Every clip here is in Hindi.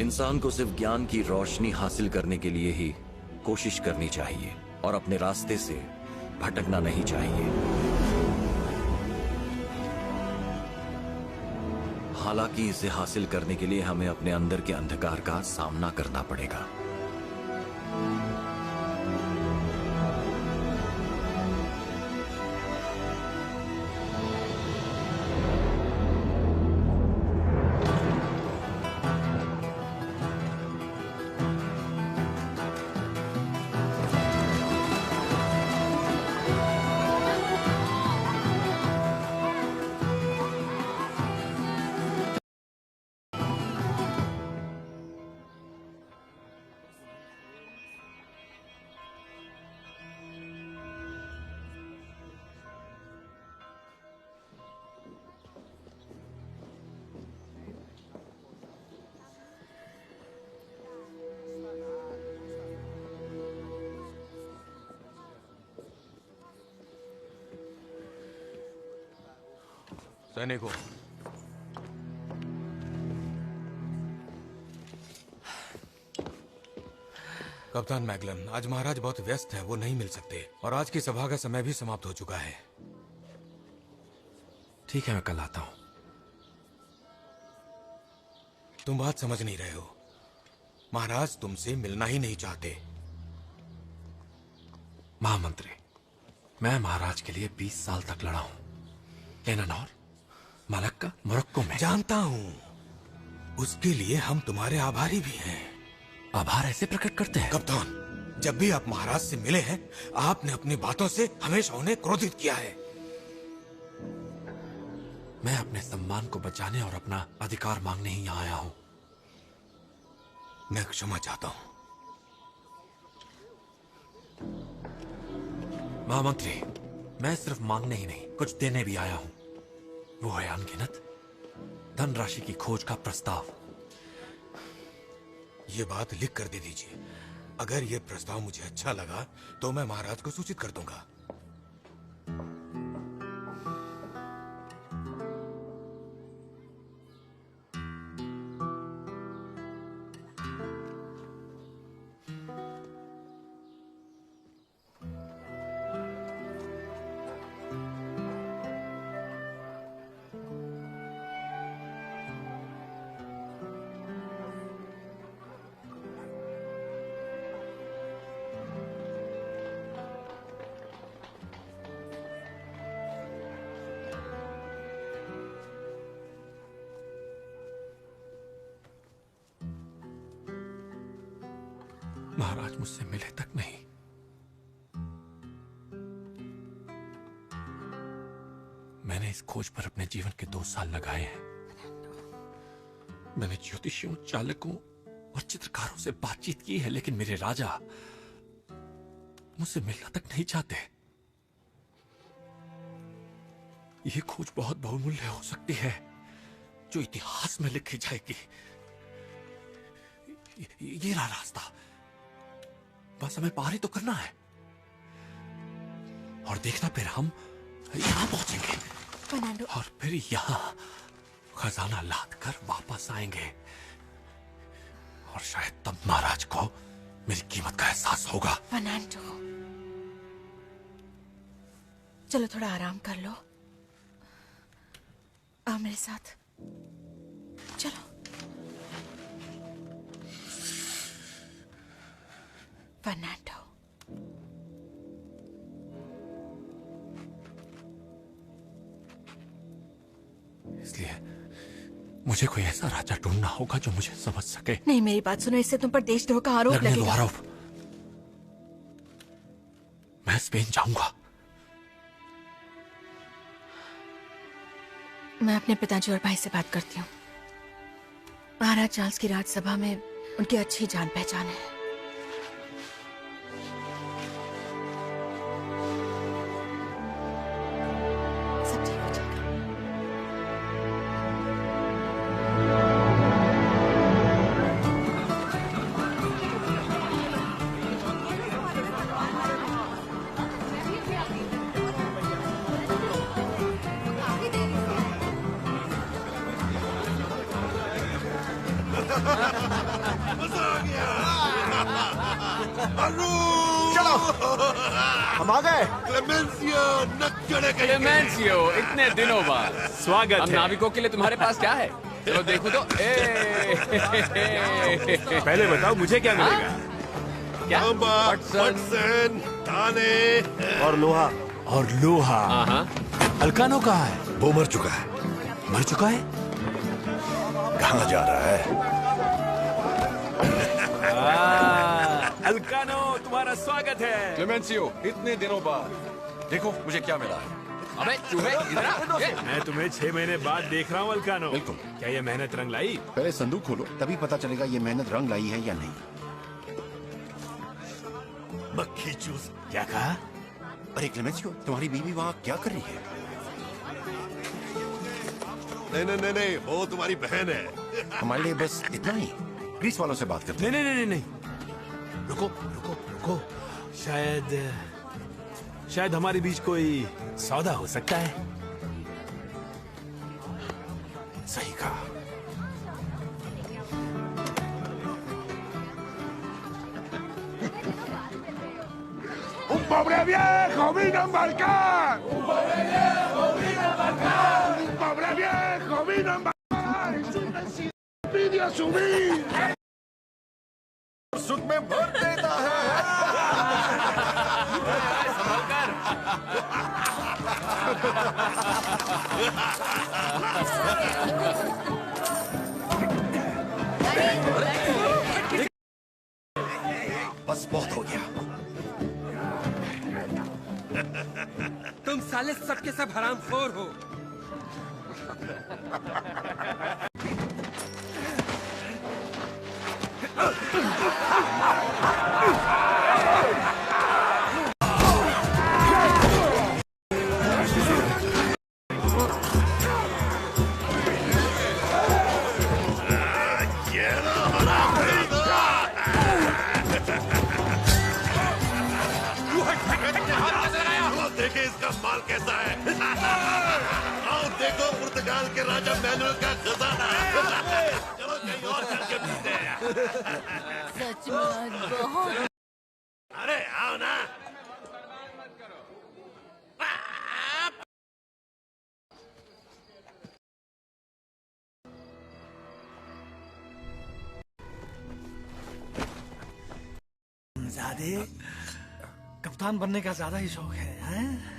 इंसान को सिर्फ ज्ञान की रोशनी हासिल करने के लिए ही कोशिश करनी चाहिए और अपने रास्ते से भटकना नहीं चाहिए। हालांकि इसे हासिल करने के लिए हमें अपने अंदर के अंधकार का सामना करना पड़ेगा। सैनिकों, कप्तान मैगलन, आज महाराज बहुत व्यस्त है, वो नहीं मिल सकते और आज की सभा का समय भी समाप्त हो चुका है। ठीक है, मैं कल आता हूं। तुम बात समझ नहीं रहे हो। महाराज तुमसे मिलना ही नहीं चाहते। महामंत्री, मैं महाराज के लिए 20 साल तक लड़ा हूं। लेननौर, मलक्का, मोरक्को में। जानता हूं, उसके लिए हम तुम्हारे आभारी भी हैं। आभार ऐसे प्रकट करते हैं? कप्तान, जब भी आप महाराज से मिले हैं, आपने अपनी बातों से हमेशा उन्हें क्रोधित किया है। मैं अपने सम्मान को बचाने और अपना अधिकार मांगने ही यहां आया हूं। मैं क्षमा चाहता हूं। महामंत्री, मैं सिर्फ मांगने ही नहीं, कुछ देने भी आया हूं। वो है अनगिनत धनराशि की खोज का प्रस्ताव। ये बात लिख कर दे दीजिए। अगर ये प्रस्ताव मुझे अच्छा लगा तो मैं महाराज को सूचित कर दूंगा। महाराज मुझसे मिले तक नहीं। मैंने इस खोज पर अपने जीवन के 2 साल लगाए हैं। मैंने ज्योतिषियों, चालकों और चित्रकारों से बातचीत की है, लेकिन मेरे राजा मुझसे मिलना तक नहीं चाहते। यह खोज बहुत बहुमूल्य हो सकती है, जो इतिहास में लिखी जाएगी। ये रहा रास्ता, बस हमें पार ही तो करना है। और देखना, फिर हम यहां पहुंचेंगे फर्नांडो। और फिर यहां खजाना लाद कर वापस आएंगे। और शायद तब महाराज को मेरी कीमत का एहसास होगा। फर्नांडो, चलो थोड़ा आराम कर लो। आओ मेरे साथ, चलो। फर्नांडो, इसलिए मुझे कोई ऐसा राजा ढूंढना होगा जो मुझे समझ सके। नहीं, मेरी बात सुनो, इससे तुम पर देशद्रोह का आरोप लगने दो लगेगा। आरोप। मैं स्पेन जाऊंगा। मैं अपने पिताजी और भाई से बात करती हूँ। महाराज चार्ल्स की राजसभा में उनकी अच्छी जान पहचान है। सब ठीक हो जाएगा। चलो हम आ गए। क्लेमेंसियो, इतने दिनों बाद स्वागत हम है। नाविकों के लिए तुम्हारे पास क्या है? चलो देखो तो। पहले बताओ मुझे क्या मिलेगा? क्या? पटसन, ताने। और लोहा। और लोहा। हाँ। अलकानो कहाँ है? वो मर चुका है। मर चुका है? कहाँ जा रहा है? अलकानो, तुम्हारा स्वागत है। क्लेमेंसियो, इतने दिनों बाद देखो मुझे क्या मिला है। अबे चूहे, इधर आ। ये। मैं तुम्हें 6 महीने बाद देख रहा हूँ अलकानो। बिल्कुल। क्या ये मेहनत रंग लाई? पहले संदूक खोलो, तभी पता चलेगा ये मेहनत रंग लाई है या नहीं। मक्खी चूस। क्या कहा? अरे क्लेमेंसियो, तुम्हारी बीवी वहाँ क्या कर रही है? नहीं, वो तुम्हारी बहन है। हमारे लिए बस इतना ही। ग्रीस वालों से बात करते हैं। नहीं। रुको। शायद हमारे बीच कोई सौदा हो सकता है। सही कहा। Un pobre viejo vino a embarcar. Un pobre viejo vino a embarcar. En su inmensidad pidió subir. सुख में भर देता है। बस बहुत हो गया। तुम साले सबके सब हरामखोर हो। देखे इसका माल कैसा है। आओ देखो पुर्तगाल के राजा मैनुअल का खजाना। चलो कहीं और चल के मिलते हैं। सच में बहुत। अरे आओ ना। ज़्यादा कप्तान बनने का ज्यादा ही शौक है, हैं?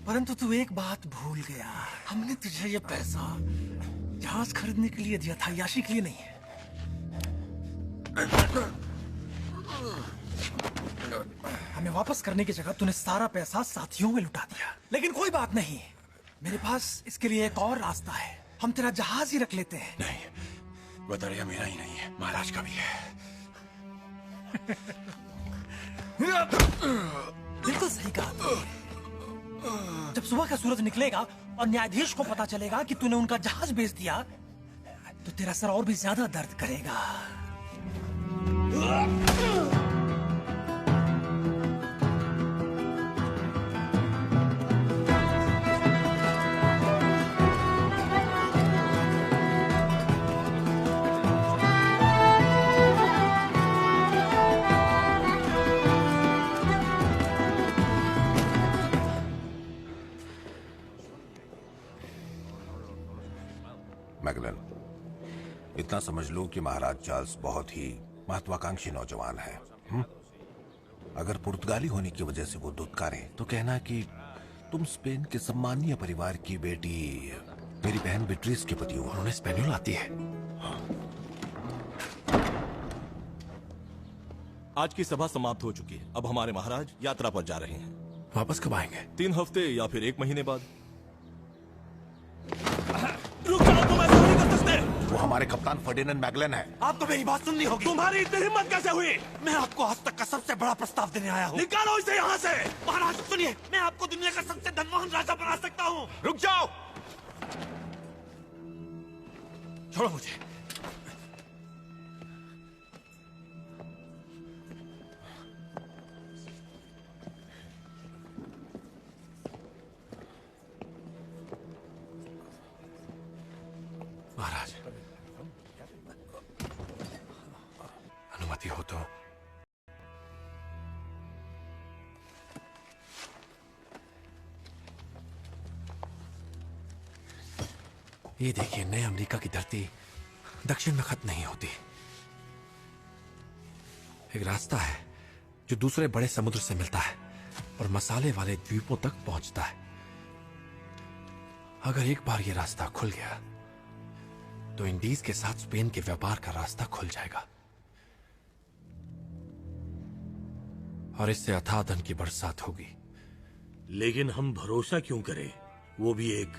परंतु तू एक बात भूल गया। हमने तुझे ये पैसा जहाज खरीदने के लिए दिया था, याशी के लिए नहीं। हमें वापस करने की जगह तूने सारा पैसा साथियों में लुटा दिया। लेकिन कोई बात नहीं, मेरे पास इसके लिए एक और रास्ता है। हम तेरा जहाज ही रख लेते हैं। नहीं, वो दरिया मेरा ही नहीं है, महाराज का भी है। बिल्कुल सही कहा तूने। जब सुबह का सूरज निकलेगा और न्यायाधीश को पता चलेगा कि तूने उनका जहाज बेच दिया, तो तेरा सर और भी ज्यादा दर्द करेगा। मैगलन, इतना समझ लो कि महाराज चार्ल्स बहुत ही महत्वाकांक्षी नौजवान है। अगर पुर्तगाली होने की वजह से वो दुत्कारें तो कहना कि तुम स्पेन के सम्मानीय परिवार की बेटी मेरी बहन बिट्रीस के पति हो। उन्होंने स्पेनियल आती है। आज की सभा समाप्त हो चुकी है। अब हमारे महाराज यात्रा पर जा रहे हैं। वापस कब आएंगे? 3 हफ्ते या फिर 1 महीने बाद। रुक जाओ, तुम ऐसा नहीं कर सकते। वो हमारे कप्तान फर्डिनेंड मैगलन है। आपको मेरी बात सुननी होगी। तुम्हारी इतनी हिम्मत कैसे हुई? मैं आपको आज तक का सबसे बड़ा प्रस्ताव देने आया हूँ। निकालो इसे यहाँ से। महाराज सुनिए, मैं आपको दुनिया का सबसे धनवान राजा बना सकता हूँ। रुक जाओ, छोड़ो मुझे। महाराज, चाहती हो तो। ये देखिए, नए अमेरिका की धरती दक्षिण में खत्म नहीं होती। एक रास्ता है जो दूसरे बड़े समुद्र से मिलता है और मसाले वाले द्वीपों तक पहुंचता है। अगर एक बार ये रास्ता खुल गया तो इंडीज के साथ स्पेन के व्यापार का रास्ता खुल जाएगा और इससे अथाह धन की बरसात होगी। लेकिन हम भरोसा क्यों करें, वो भी एक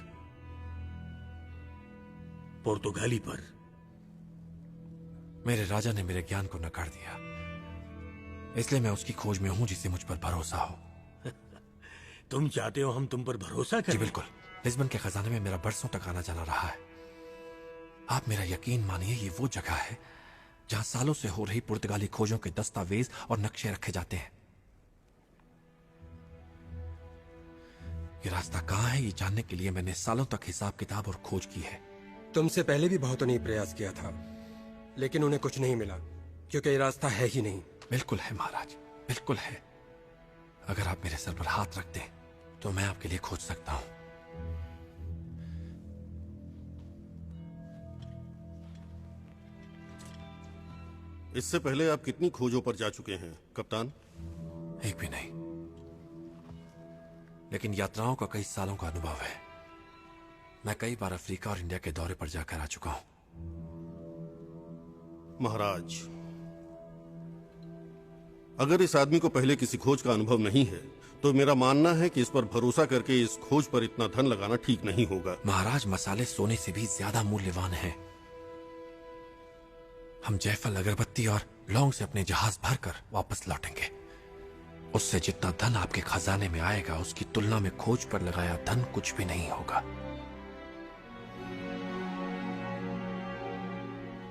पुर्तगाली पर? मेरे राजा ने मेरे ज्ञान को नकार दिया, इसलिए मैं उसकी खोज में हूं जिससे मुझ पर भरोसा हो। तुम चाहते हो हम तुम पर भरोसा करें? जी बिल्कुल। लिस्बन के खजाने में मेरा बरसों तक आना जाना रहा है। आप मेरा यकीन मानिए, ये वो जगह है जहां सालों से हो रही पुर्तगाली खोजों के दस्तावेज और नक्शे रखे जाते हैं। ये रास्ता कहां है, ये जानने के लिए मैंने सालों तक हिसाब किताब और खोज की है। तुमसे पहले भी बहुतों ने प्रयास किया था, लेकिन उन्हें कुछ नहीं मिला, क्योंकि ये रास्ता है ही नहीं। बिल्कुल है महाराज, बिल्कुल है। अगर आप मेरे सर पर हाथ रख दें तो मैं आपके लिए खोज सकता हूं। इससे पहले आप कितनी खोजों पर जा चुके हैं कप्तान? एक भी नहीं, लेकिन यात्राओं का कई सालों का अनुभव है। मैं कई बार अफ्रीका और इंडिया के दौरे पर जाकर आ चुका हूं। महाराज, अगर इस आदमी को पहले किसी खोज का अनुभव नहीं है तो मेरा मानना है कि इस पर भरोसा करके इस खोज पर इतना धन लगाना ठीक नहीं होगा। महाराज, मसाले सोने से भी ज्यादा मूल्यवान हैं। हम जायफल, अगरबत्ती और लौंग से अपने जहाज भरकर वापस लौटेंगे। उससे जितना धन आपके खजाने में आएगा, उसकी तुलना में खोज पर लगाया धन कुछ भी नहीं होगा।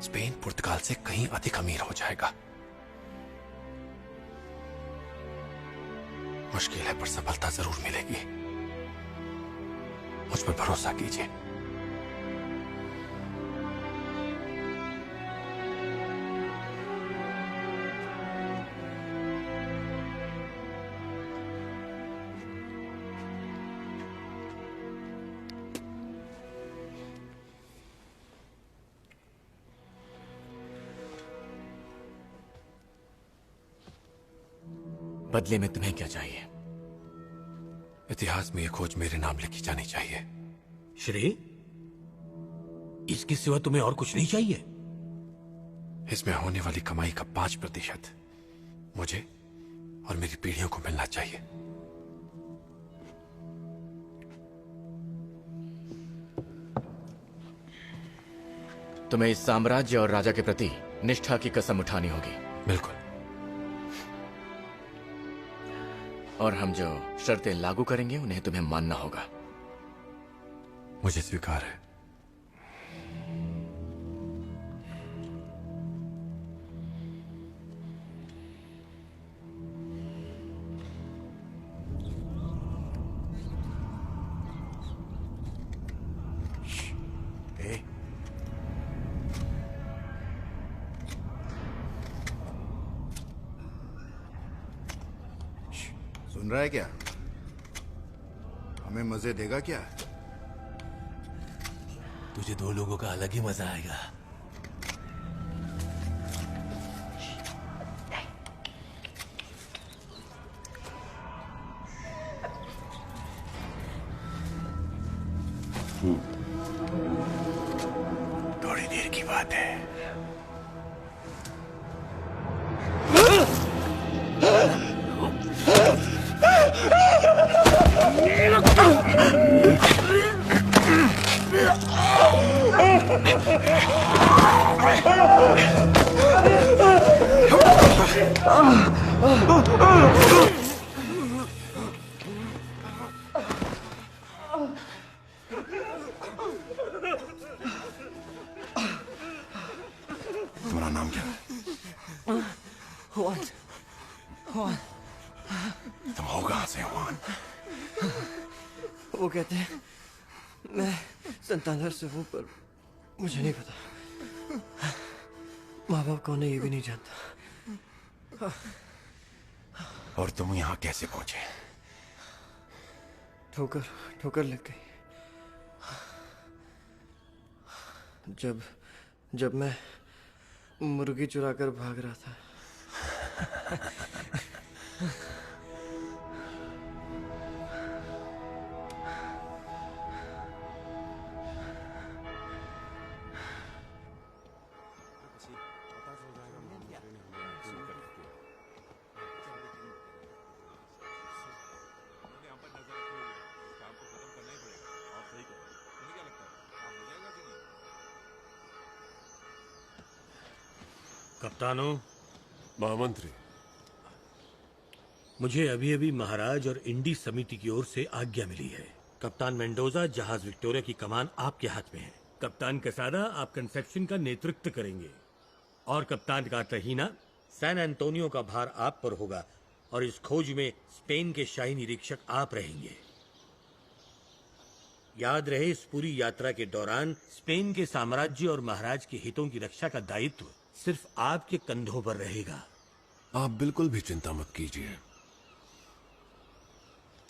स्पेन पुर्तगाल से कहीं अधिक अमीर हो जाएगा। मुश्किल है, पर सफलता जरूर मिलेगी। मुझ पर भरोसा कीजिए। बदले में तुम्हें क्या चाहिए? इतिहास में यह खोज मेरे नाम लिखी जानी चाहिए। श्री, इसके सिवा तुम्हें और कुछ नहीं चाहिए? इसमें होने वाली कमाई का 5% मुझे और मेरी पीढ़ियों को मिलना चाहिए। तुम्हें इस साम्राज्य और राजा के प्रति निष्ठा की कसम उठानी होगी। बिल्कुल। और हम जो शर्तें लागू करेंगे उन्हें तुम्हें मानना होगा। मुझे स्वीकार है। सुन रहा है क्या? हमें मजे देगा क्या? तुझे दो लोगों का अलग ही मजा आएगा। थोड़ी देर की बात है। तुम्हारा नाम क्या है? हुआन। हुआन। तुम हो कहां से हुआन? वो कहते हैं मैं संतानर से हूं, पर मुझे नहीं पता। माँ बाप कौन है ये भी नहीं जानता। और तुम यहाँ कैसे पहुंचे? ठोकर लग गई। जब मैं मुर्गी चुराकर भाग रहा था। कप्तानों, महामंत्री, मुझे अभी अभी महाराज और इंडी समिति की ओर से आज्ञा मिली है। कप्तान मेंडोजा जहाज विक्टोरिया की कमान आपके हाथ में है। कप्तान कसादा आप कंसेप्शन का नेतृत्व करेंगे और कप्तान कार्टाहीना, सैन एंटोनियो का भार आप पर होगा और इस खोज में स्पेन के शाही निरीक्षक आप रहेंगे। याद रहे, इस पूरी यात्रा के दौरान स्पेन के साम्राज्य और महाराज के हितों की रक्षा का दायित्व सिर्फ आपके कंधों पर रहेगा। आप बिल्कुल भी चिंता मत कीजिए।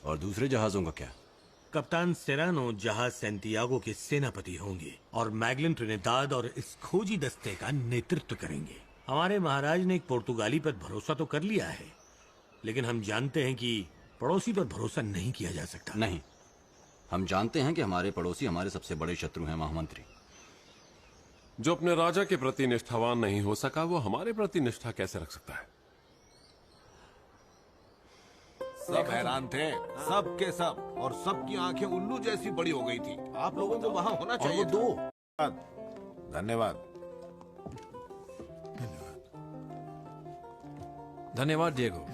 और दूसरे जहाजों का क्या? कप्तान सेरानो जहाज सैंटियागो के सेनापति होंगे और मैगलन ट्रिनिदाद और इस खोजी दस्ते का नेतृत्व करेंगे। हमारे महाराज ने एक पुर्तगाली पर भरोसा तो कर लिया है, लेकिन हम जानते हैं कि पड़ोसी पर भरोसा नहीं किया जा सकता। नहीं, हम जानते हैं कि हमारे पड़ोसी हमारे सबसे बड़े शत्रु हैं महामंत्री। जो अपने राजा के प्रति निष्ठावान नहीं हो सका, वो हमारे प्रति निष्ठा कैसे रख सकता है? सब हैरान थे, सब के सब, और सबकी आंखें उल्लू जैसी बड़ी हो गई थी। आप लोगों को वहां होना चाहिए। और वो धन्यवाद। धन्यवाद डिएगो,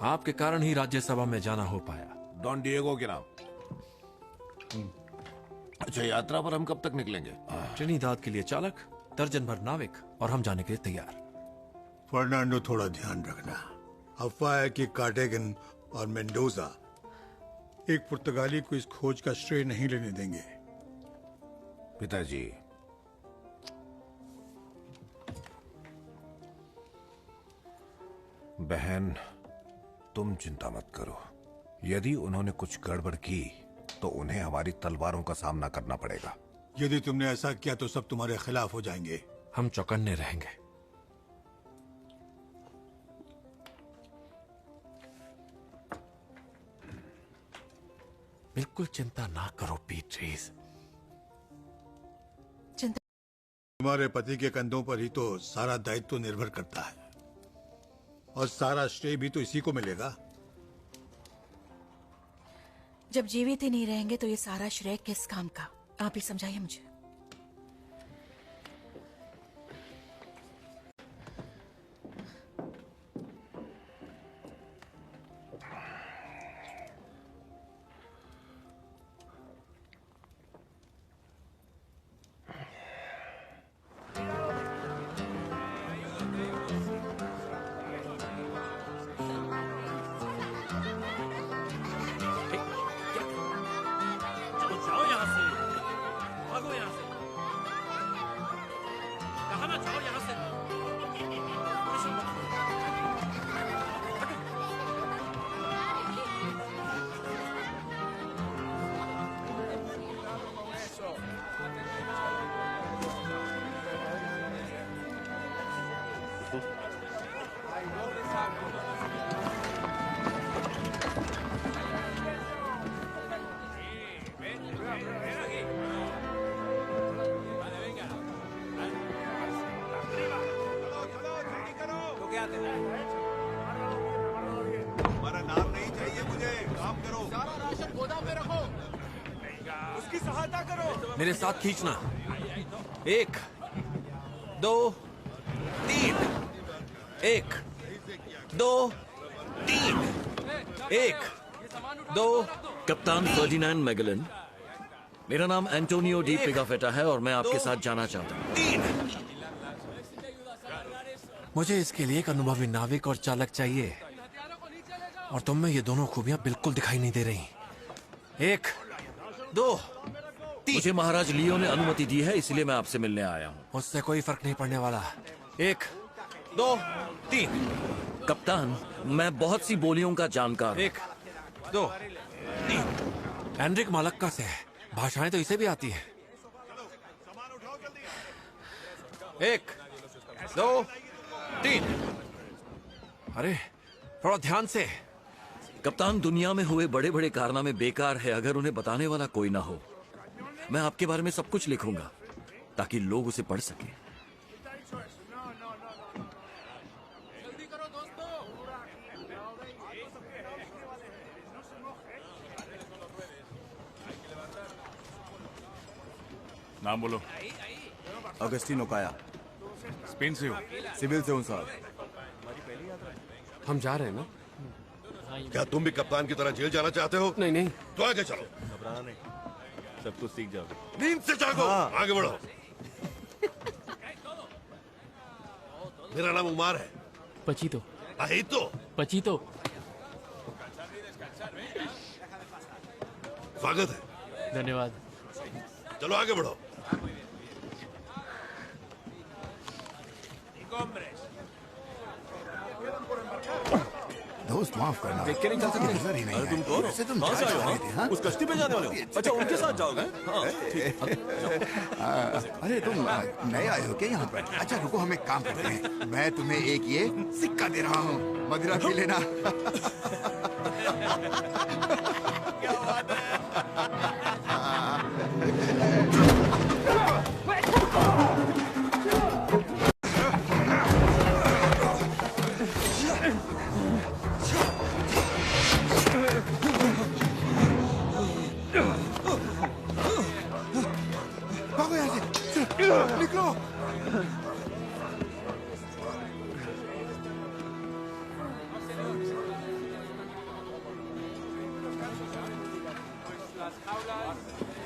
आपके कारण ही राज्यसभा में जाना हो पाया। डॉन डिएगो के नाम। अच्छा, यात्रा पर हम कब तक निकलेंगे? ट्रिनिदाद के लिए चालक, दर्जन भर नाविक और हम जाने के लिए तैयार। फर्नांडो, थोड़ा ध्यान रखना। अफवाह है कि कार्टेगन और मेंडोजा एक पुर्तगाली को इस खोज का श्रेय नहीं लेने देंगे। पिताजी, बहन, तुम चिंता मत करो। यदि उन्होंने कुछ गड़बड़ की तो उन्हें हमारी तलवारों का सामना करना पड़ेगा। यदि तुमने ऐसा किया तो सब तुम्हारे खिलाफ हो जाएंगे। हम चौकन्ने रहेंगे। बिल्कुल चिंता ना करो पीट्रीज। चिंता तुम्हारे पति के कंधों पर ही तो सारा दायित्व निर्भर करता है और सारा श्रेय भी तो इसी को मिलेगा। जब जीवित ही नहीं रहेंगे तो ये सारा श्रेय किस काम का? आप ही समझाइए मुझे। हमारा नाम नहीं चाहिए मुझे। काम करो, सारा राशन गोदाम में रखो, उसकी सहायता करो। मेरे साथ खींचना। 1 2 3। 1 2 3। 1 2। कप्तान फर्डिनेंड मैगलन, मेरा नाम एंटोनियो डी पिगाफेटा है और मैं आपके साथ जाना चाहता हूँ। 3। मुझे इसके लिए एक अनुभवी नाविक और चालक चाहिए, और तुम में ये दोनों खूबियां बिल्कुल दिखाई नहीं दे रही। 1 2 3। मुझे महाराज लियो ने अनुमति दी है, इसलिए मैं आपसे मिलने आया हूँ। उससे कोई फर्क नहीं पड़ने वाला। 1 2 3। कप्तान, मैं बहुत सी बोलियों का जानकार हूं। 1 2 3। एनरिक मलक्का से है, भाषाएं तो इसे भी आती हैं। 1 2 3। अरे थोड़ा ध्यान से। कप्तान, दुनिया में हुए बड़े बड़े कारनामे बेकार है अगर उन्हें बताने वाला कोई ना हो। मैं आपके बारे में सब कुछ लिखूंगा ताकि लोग उसे पढ़ सकें। नाम बोलो। अगस्टिनो काया। स्पेन से हो? सिविल से हूँ साहब। हम जा रहे हैं ना? क्या तुम भी कप्तान की तरह जेल जाना चाहते हो? नहीं नहीं। तो आगे चलो। घबराना नहीं, सब कुछ सीख जाओगे। नींद से जागो। हाँ। आगे बढ़ो। मेरा नाम उमार है। पचीतो। अहितो। पचीतो। स्वागत है। धन्यवाद। चलो आगे बढ़ो। दोस्त माफ करना। देख के नहीं चल सकते? नजर ही नहीं अरे तुम आई। कौन हो? वैसे तुम कहाँ से जा आए हो, रहे हाँ? थे, हाँ? उस कश्ती पे जाने वाले हो? अच्छा, उनके साथ जाओगे? हाँ, ठीक है। अरे तुम नए आए हो क्या यहाँ पर? अच्छा रुको, हम एक काम करते हैं। मैं तुम्हें एक ये सिक्का दे रहा हूँ, मदिरा पी लेना। भागो यहाँ से, निकलो।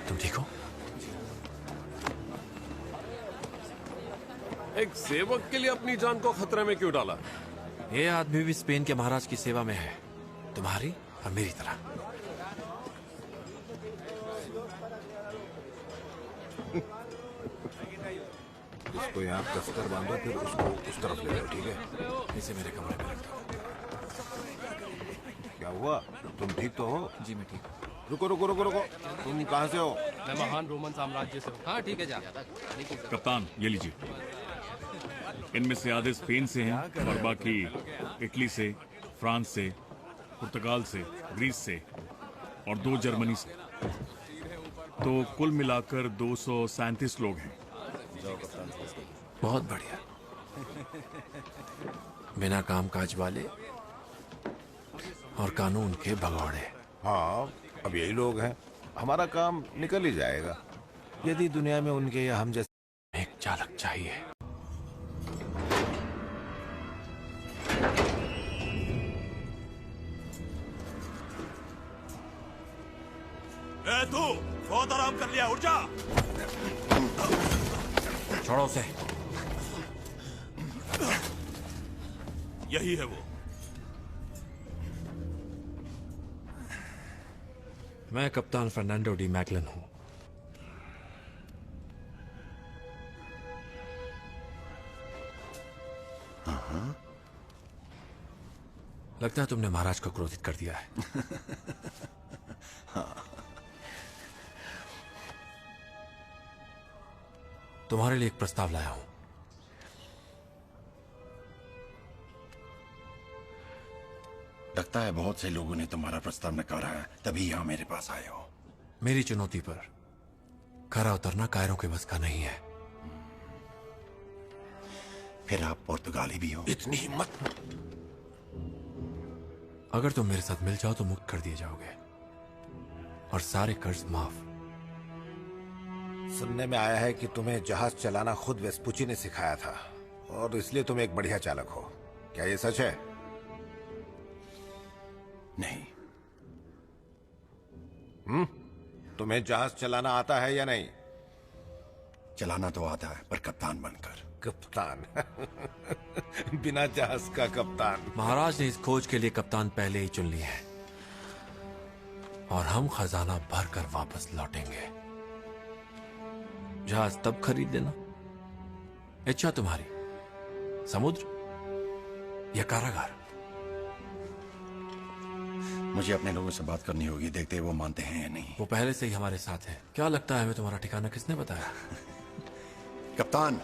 तुम ठीक हो? एक सेवक के लिए अपनी जान को खतरे में क्यों डाला? ये आदमी भी स्पेन के महाराज की सेवा में है, तुम्हारी और मेरी तरह। इसको यहाँ कसकर बांधो, फिर उसको उस तरफ ले जाओ, ठीक है? इसे मेरे कमरे में रख दो। क्या हुआ? तुम ठीक तो हो? जी मैं ठीक हूँ। रुको रुको रुको रुको, तुम कहाँ से हो? मैं महान रोमन साम्राज्य से हूँ। हाँ ठीक है जा। कप्तान ये लीजिए। इनमें से आधे स्पेन से हैं और बाकी इटली से, फ्रांस से, पुर्तगाल से, ग्रीस से और 2 जर्मनी से। तो कुल मिलाकर 237 लोग हैं। बहुत बढ़िया। बिना काम काज वाले और कानून के भगौड़े। हाँ, अब यही लोग हैं। हमारा काम निकल ही जाएगा यदि दुनिया में उनके या हम जैसे एक चालक चाहिए। ए तू बहुत आराम कर लिया, उठ जा। छोड़ो उसे। यही है वो। मैं कप्तान फर्नांडो डी मैकलन हूं। लगता है तुमने महाराज को क्रोधित कर दिया है। तुम्हारे लिए एक प्रस्ताव लाया हूं। लगता है बहुत से लोगों ने तुम्हारा प्रस्ताव नकारा है, तभी यहाँ मेरे पास आए हो। मेरी चुनौती पर खरा उतरना कायरों के बस का नहीं है। फिर आप पुर्तगाली भी हो? इतनी हिम्मत? अगर तुम मेरे साथ मिल जाओ तो मुक्त कर दिए जाओगे और सारे कर्ज माफ। सुनने में आया है कि तुम्हें जहाज चलाना खुद वेस्पुची ने सिखाया था और इसलिए तुम एक बढ़िया चालक हो। क्या ये सच है? नहीं। तुम्हें जहाज चलाना आता है या नहीं? चलाना तो आता है, पर कप्तान बनकर। कप्तान? बिना जहाज का कप्तान? महाराज ने इस खोज के लिए कप्तान पहले ही चुन लिए हैं और हम खजाना भर कर वापस लौटेंगे। जहाज तब खरीद लेना। इच्छा तुम्हारी, समुद्र या कारागार? मुझे अपने लोगों से बात करनी होगी, देखते हैं वो मानते हैं या नहीं। वो पहले से ही हमारे साथ है। क्या लगता है हमें तुम्हारा ठिकाना किसने बताया? कप्तान,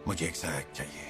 मुझे एक सहायक चाहिए।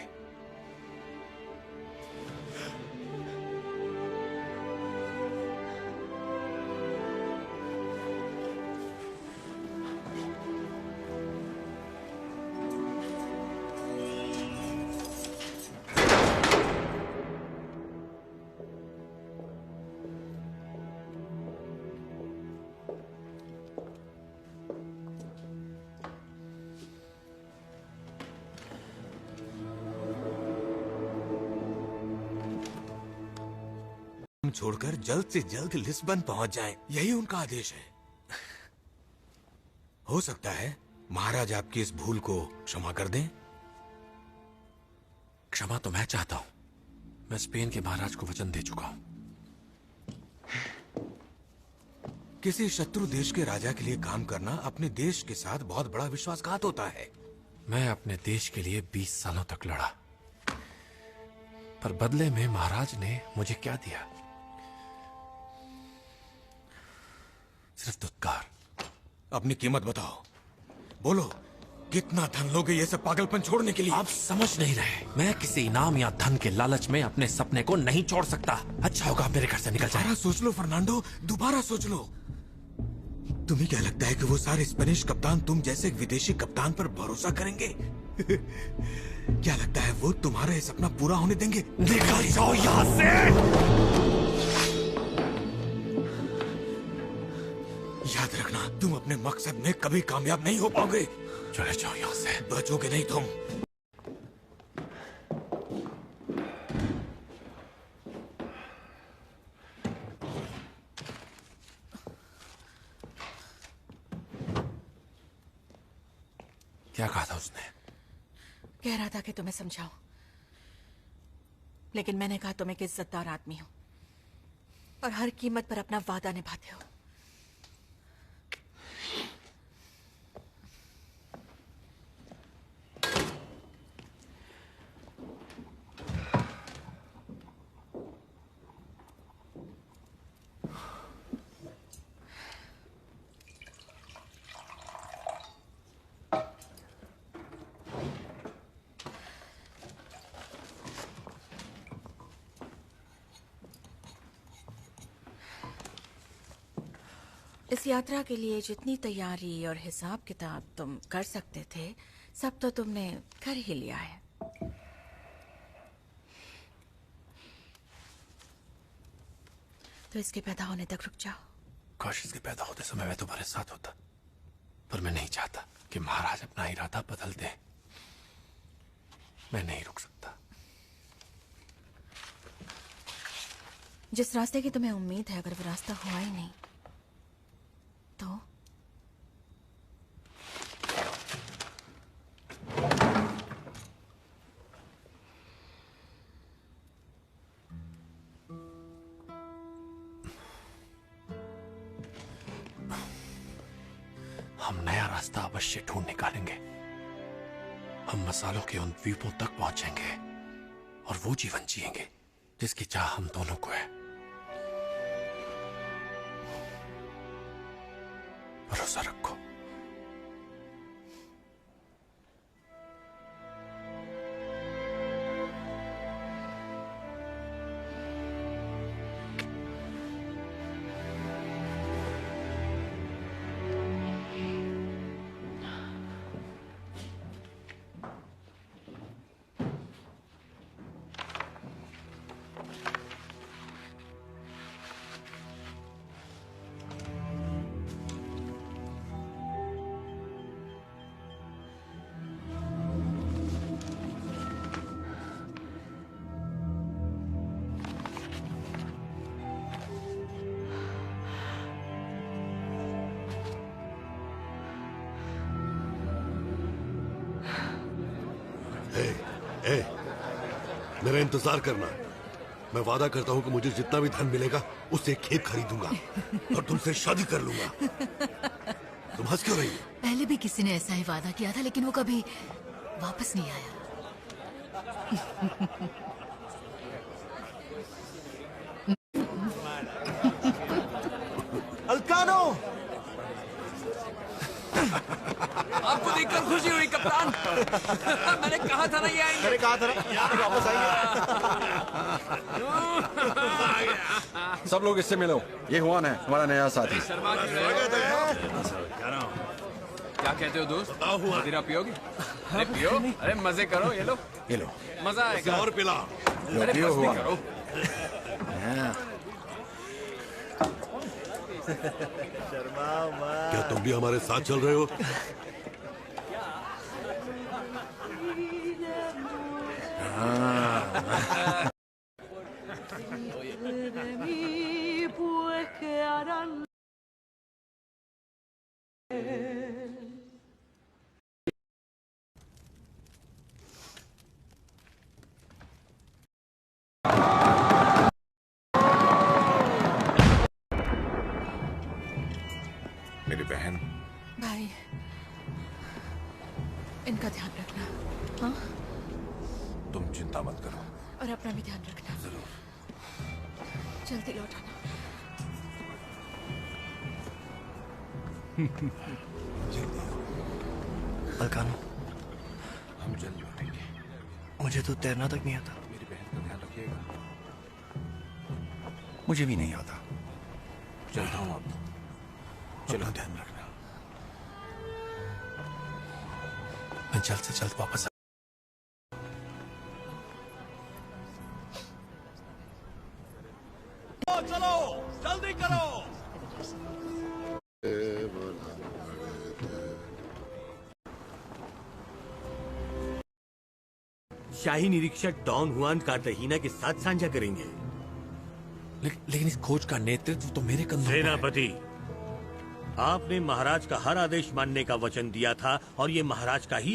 छोड़कर जल्द से जल्द लिस्बन पहुंच जाएं, यही उनका आदेश है। हो सकता है महाराज आपकी इस भूल को क्षमा कर दें। क्षमा तो मैं चाहता हूं। मैं स्पेन के महाराज को वचन दे चुका हूं। किसी शत्रु देश के राजा के लिए काम करना अपने देश के साथ बहुत बड़ा विश्वासघात होता है। मैं अपने देश के लिए 20 सालों तक लड़ा, पर बदले में महाराज ने मुझे क्या दिया? सिर्फ दुत्कार। अपनी कीमत बताओ, बोलो कितना धन लोगे ये सब पागलपन छोड़ने के लिए? आप समझ नहीं रहे। मैं किसी इनाम या धन के लालच में अपने सपने को नहीं छोड़ सकता। अच्छा होगा आप मेरे घर से निकल जाए। दोबारा सोच लो फर्नांडो, दोबारा सोच लो। तुम्हें क्या लगता है कि वो सारे स्पेनिश कप्तान तुम जैसे एक विदेशी कप्तान पर भरोसा करेंगे? क्या लगता है वो तुम्हारा ये सपना पूरा होने देंगे? निकल जाओ यहाँ से। याद रखना, तुम अपने मकसद में कभी कामयाब नहीं हो पाओगे। चले जाओ यहाँ से। बचोगे नहीं तुम। क्या कहा था उसने? कह रहा था कि तुम्हें समझाऊं, लेकिन मैंने कहा तुम एक इज्जतदार आदमी हो और हर कीमत पर अपना वादा निभाते हो। इस यात्रा के लिए जितनी तैयारी और हिसाब किताब तुम कर सकते थे, सब तो तुमने कर ही लिया है। तो इसके पैदा होने तक रुक जाओ। काश इसके पैदा होते समय मैं तुम्हारे साथ होता, पर मैं नहीं चाहता कि महाराज अपना इरादा बदल दे। मैं नहीं रुक सकता। जिस रास्ते की तुम्हें उम्मीद है, अगर वो रास्ता हुआ ही नहीं तो हम नया रास्ता अवश्य ढूंढ निकालेंगे। हम मसालों के उन द्वीपों तक पहुंचेंगे और वो जीवन जिएंगे जिसकी चाह हम दोनों को है। भरोसा रखो। मेरा इंतजार करना। मैं वादा करता हूँ कि मुझे जितना भी धन मिलेगा उससे एक खेत खरीदूंगा और तुमसे शादी कर लूंगा। तुम हंस क्यों रही हो? पहले भी किसी ने ऐसा ही वादा किया था, लेकिन वो कभी वापस नहीं आया। अल्कानो, आपको देखकर खुशी हुई कप्तान। मैंने कहा था ना ये आएंगे। मैंने कहा था ना वापस आएंगे। सब लोग इससे मिलो। ये हुआन है, हमारा नया साथी। क्या कहते हो दोस्त? मदिरा पियोगे? अरे पियो, अरे मजे करो, ये लो। ये लो। मजा आएगा। और पिला। अरे पियो बस भी हुआन। करो। क्या तुम भी हमारे साथ चल रहे हो? मेरी बहन, भाई, इनका ध्यान रखना। हाँ, तुम चिंता मत करो। और अपना भी ध्यान रखना। जरूर। जल्दी लौट आना। अलकानो, हम जल्द लौटेंगे। मुझे तो तैरना तक नहीं आता। मेरी बहन का ध्यान रखिएगा। मुझे भी नहीं आता। चलता हूँ अब। चलो, ध्यान रखना। मैं जल्द से जल्द वापस चलो जल्दी करो। शाही निरीक्षक डॉन हुआन कार्ताहीना के साथ साझा करेंगे। लेकिन इस खोज का नेतृत्व तो मेरे कंधों पर है। सेनापति, आपने महाराज का हर आदेश मानने का वचन दिया था और ये महाराज का ही